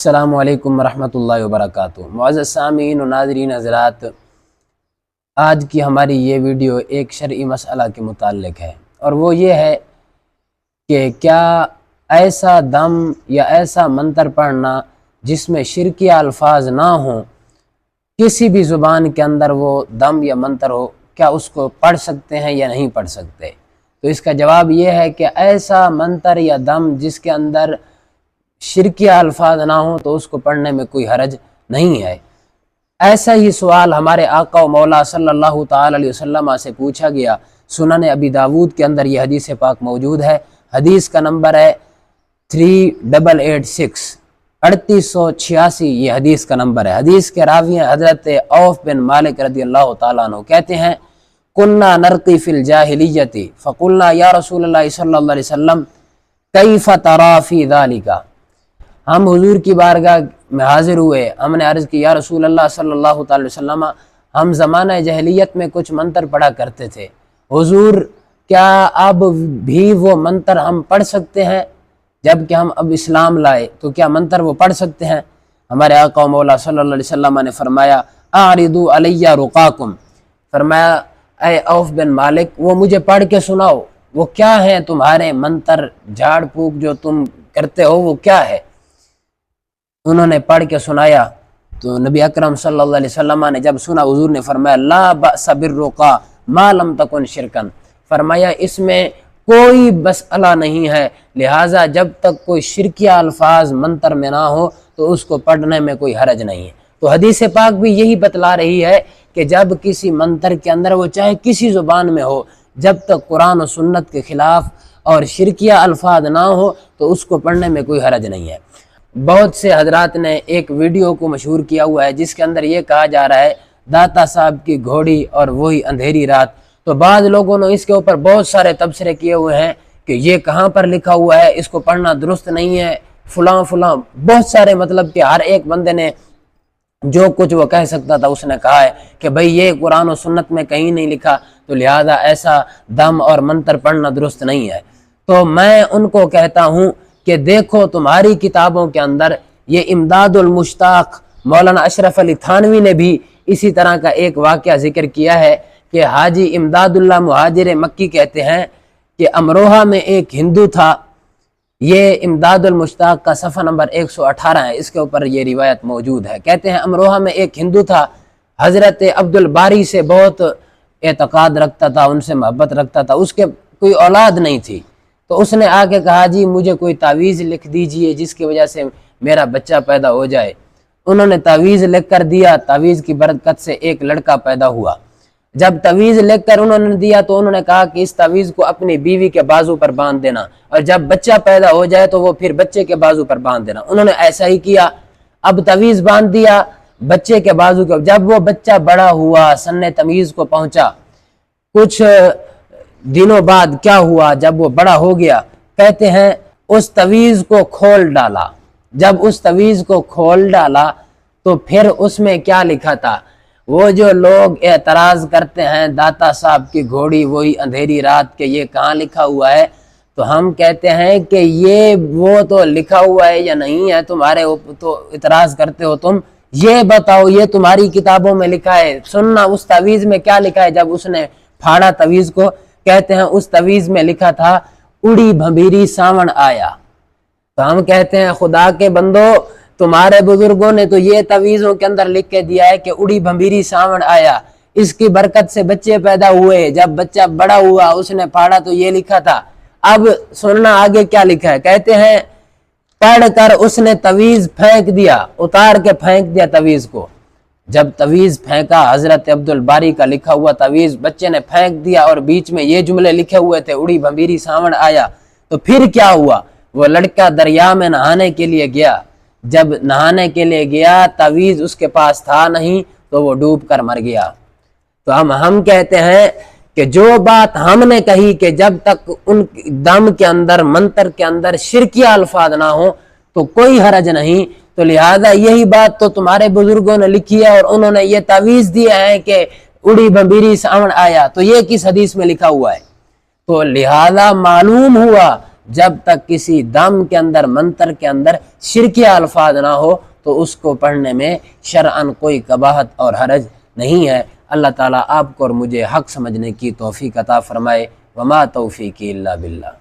السلام علیکم ورحمۃ اللہ وبرکاتہ۔ معزز سامعین و ناظرین حضرات، آج کی ہماری یہ ویڈیو ایک شرعی مسئلہ کے متعلق ہے، اور وہ یہ ہے کہ کیا ایسا دم یا ایسا منتر پڑھنا جس میں شرکیہ الفاظ نہ ہوں، کسی بھی زبان کے اندر وہ دم یا منتر ہو، کیا اس کو پڑھ سکتے ہیں یا نہیں پڑھ سکتے؟ تو اس کا جواب یہ ہے کہ ایسا منتر یا دم جس کے اندر شرکیہ الفاظ نہ ہوں تو اس کو پڑھنے میں کوئی حرج نہیں ہے۔ ایسا ہی سوال ہمارے آقا و مولا صلی اللہ تعالی علیہ وسلم سے پوچھا گیا۔ سنن ابی داود کے اندر یہ حدیث پاک موجود ہے۔ حدیث کا نمبر ہے 3886 3886، یہ حدیث کا نمبر ہے۔ حدیث کے راوی ہیں حضرت عوف بن مالک رضی اللہ تعالیٰ عنہ، کہتے ہیں کننا نرقی فی الجاہلیۃ فقلنا یا رسول اللہ صلی اللہ علیہ وسلم کیف تری فی ذالک، ہم حضور کی بارگاہ میں حاضر ہوئے، ہم نے عرض کی یا رسول اللہ صلی اللہ تعالی وسلم، ہم زمانہ جاہلیت میں کچھ منتر پڑھا کرتے تھے، حضور کیا اب بھی وہ منتر ہم پڑھ سکتے ہیں؟ جب کہ ہم اب اسلام لائے تو کیا منتر وہ پڑھ سکتے ہیں؟ ہمارے آقا و مولا صلی اللہ علیہ وسلم نے فرمایا اعرضوا علی رقاکم، فرمایا اے عوف بن مالک وہ مجھے پڑھ کے سناؤ، وہ کیا ہیں تمہارے منتر جھاڑ پھونک جو تم کرتے ہو وہ کیا ہے؟ انہوں نے پڑھ کے سنایا تو نبی اکرم صلی اللہ علیہ وسلم نے جب سنا، حضور نے فرمایا لا بأس بالرقا ما لم تکن شرکن، فرمایا اس میں کوئی مسئلہ نہیں ہے، لہٰذا جب تک کوئی شرکیہ الفاظ منتر میں نہ ہو تو اس کو پڑھنے میں کوئی حرج نہیں ہے۔ تو حدیث پاک بھی یہی بتلا رہی ہے کہ جب کسی منتر کے اندر وہ چاہے کسی زبان میں ہو، جب تک قرآن و سنت کے خلاف اور شرکیہ الفاظ نہ ہو تو اس کو پڑھنے میں کوئی حرج نہیں ہے۔ بہت سے حضرات نے ایک ویڈیو کو مشہور کیا ہوا ہے جس کے اندر یہ کہا جا رہا ہے داتا صاحب کی گھوڑی اور وہی اندھیری رات، تو بعض لوگوں نے اس کے اوپر بہت سارے تبصرے کیے ہوئے ہیں کہ یہ کہاں پر لکھا ہوا ہے، اس کو پڑھنا درست نہیں ہے، فلاں فلاں بہت سارے، مطلب کہ ہر ایک بندے نے جو کچھ وہ کہہ سکتا تھا اس نے کہا ہے کہ بھئی یہ قرآن و سنت میں کہیں نہیں لکھا، تو لہذا ایسا دم اور منتر پڑھنا درست نہیں ہے۔ تو میں ان کو کہتا ہوں کہ دیکھو تمہاری کتابوں کے اندر یہ امداد المشتاق مولانا اشرف علی تھانوی نے بھی اسی طرح کا ایک واقعہ ذکر کیا ہے کہ حاجی امداد اللہ مہاجر مکی کہتے ہیں کہ امروہہ میں ایک ہندو تھا، یہ امداد المشتاق کا صفحہ نمبر 118 ہے، اس کے اوپر یہ روایت موجود ہے۔ کہتے ہیں امروہہ میں ایک ہندو تھا، حضرت عبد الباری سے بہت اعتقاد رکھتا تھا، ان سے محبت رکھتا تھا، اس کے کوئی اولاد نہیں تھی، تو اس نے آ کے کہا جی مجھے کوئی تعویذ لکھ دیجئے جس کی وجہ سے میرا بچہ پیدا ہو جائے۔ انہوں نے تعویذ لکھ کر دیا، تعویذ کی برکت سے ایک لڑکا پیدا ہوا۔ جب تعویذ لکھ کر انہوں نے دیا تو انہوں نے کہا کہ اس تعویذ کو اپنی بیوی کے بازو پر باندھ دینا، اور جب بچہ پیدا ہو جائے تو وہ پھر بچے کے بازو پر باندھ دینا۔ انہوں نے ایسا ہی کیا، اب تعویذ باندھ دیا بچے کے بازو کے۔ جب وہ بچہ بڑا ہوا، سن تمیز کو پہنچا، کچھ دنوں بعد کیا ہوا، جب وہ بڑا ہو گیا، کہتے ہیں اس تعویذ کو کھول ڈالا۔ جب اس تعویذ کو کھول ڈالا تو پھر اس میں کیا لکھا تھا؟ وہ جو لوگ اعتراض کرتے ہیں داتا صاحب کی گھوڑی وہی اندھیری رات کے یہ کہاں لکھا ہوا ہے، تو ہم کہتے ہیں کہ یہ وہ تو لکھا ہوا ہے یا نہیں ہے، تمہارے تو اعتراض کرتے ہو تم، یہ بتاؤ یہ تمہاری کتابوں میں لکھا ہے، سننا اس تعویذ میں کیا لکھا ہے۔ جب اس نے پھاڑا تعویذ کو، کہتے ہیں اس تعویذ میں لکھا تھا اڑی بھمبیری ساون آیا۔ تو ہم کہتے ہیں خدا کے بندو، تمہارے بزرگوں نے تو یہ تعویذوں کے اندر لکھ کے دیا ہے کہ اڑی بھمبیری ساون آیا، اس کی برکت سے بچے پیدا ہوئے، جب بچہ بڑا ہوا اس نے پھاڑا تو یہ لکھا تھا۔ اب سننا آگے کیا لکھا ہے، کہتے ہیں پڑھ کر اس نے تعویذ پھینک دیا، اتار کے پھینک دیا تعویذ کو۔ جب تعویذ پھینکا، حضرت عبد الباری کا لکھا ہوا تعویذ بچے نے پھینک دیا، اور بیچ میں یہ جملے لکھے ہوئے تھے اڑی بھمبیری ساون آیا، تو پھر کیا ہوا؟ وہ لڑکا دریا میں نہانے کے لیے گیا، جب نہانے کے لیے گیا تعویذ اس کے پاس تھا نہیں تو وہ ڈوب کر مر گیا۔ تو ہم کہتے ہیں کہ جو بات ہم نے کہی کہ جب تک ان دم کے اندر منتر کے اندر شرکیہ الفاظ نہ ہوں تو کوئی حرج نہیں، تو لہذا یہی بات تو تمہارے بزرگوں نے لکھی ہے، اور انہوں نے یہ تعویذ دیا ہے کہ اڑی بھمبیری ساون آیا، تو یہ کس حدیث میں لکھا ہوا ہے؟ تو لہذا معلوم ہوا جب تک کسی دم کے اندر منتر کے اندر شرکیہ الفاظ نہ ہو تو اس کو پڑھنے میں شرعاً کوئی قباحت اور حرج نہیں ہے۔ اللہ تعالیٰ آپ کو اور مجھے حق سمجھنے کی توفیق عطا فرمائے۔ وما توفیقی الا باللہ۔